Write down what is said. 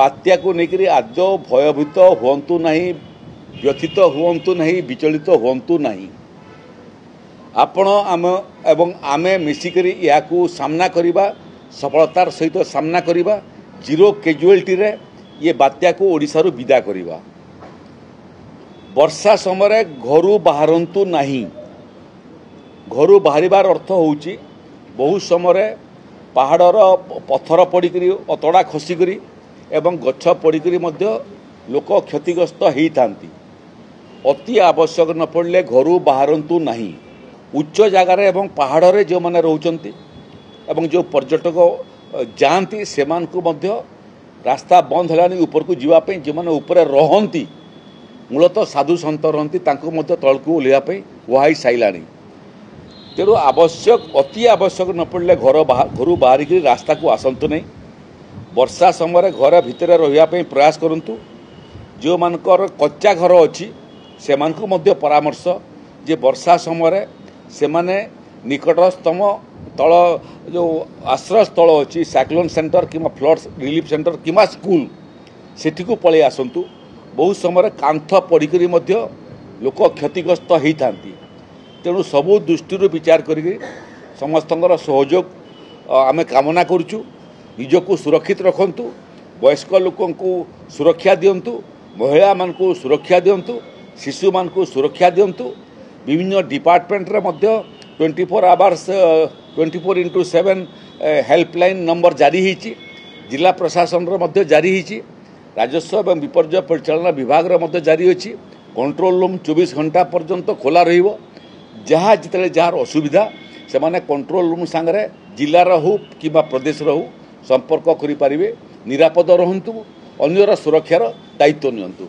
बात्या को लेकर आदौ भयभीत हुंतु नहीं, व्यथित हुंतु नहीं, विचलित हुंतु नहीं। आपण आम एवं आमे मिसिकरी याकू सामना करिबा, सफलतार सहित सामना करिबा, जीरो कैजुअलिटी रे ये बात्या को ओडिशा रु विदा करिबा। वर्षा समय घरू बाहरंतु नहीं। घरू बाहरिबार अर्थ होउची बहु समय पहाड़र पत्थर पड़िकरी अतड़ा खसिकरी एवं गछ पड़िकरी मध्य लोक क्षतिग्रस्त होती। अति आवश्यक न पड़े घरू बाहरंतु नहीं। उच्च जगार एवं पहाड़ जो मैंने रोचंती एवं जो पर्यटक जाती से रास्ता बंद है ऊपर को जीवाई जो मैंने ऊपर रहती मूलतः साधु सन्त रहती तलकू ओह्लैवाई कुहाई सारा। तेणु आवश्यक अति आवश्यक न पड़े घर बाहरिक रास्ता को आसतु नहीं। वर्षा समय घर भितर रही प्रयास करूँ। जो मानकर कच्चा घर अच्छी से परामर्श जे वर्षा समय से माने निकटतम तल जो आश्रय स्थल अच्छी साइक्लोन सेंटर कि फ्लड रिलीफ सेंटर कि स्कूल सेठी को पलि आसतु। बहुत समय कांथ पड़िकरी लोक क्षतिग्रस्त होती। तेणु सबू दृष्टि विचार कर समस्त सहयोग आमे कामना करुचु। निजको सुरक्षित रखंतु, वयस्क लोकों को सुरक्षा दिंतु, महिला मान को सुरक्षा दिंतु, शिशु मान को सुरक्षा दिंतु। विभिन्न डिपार्टमेंट रे मध्य 24 आवर्स 24x7 हेल्पलाइन नंबर जारी होती। जिला प्रशासन मध्य जारी होती। राजस्व एवं विपर्य परिचालना विभाग मध्य जारी अच्छी। कंट्रोल रूम 24 घंटा पर्यंत खोला रहिबो। जहाँ जिते जार असुविधा से माने कंट्रोल रूम सांगरे जिलार हो कि प्रदेश हो संपर्क करें। निरापद रहंतु, अन्यर सुरक्षार दायित्व नियंतु।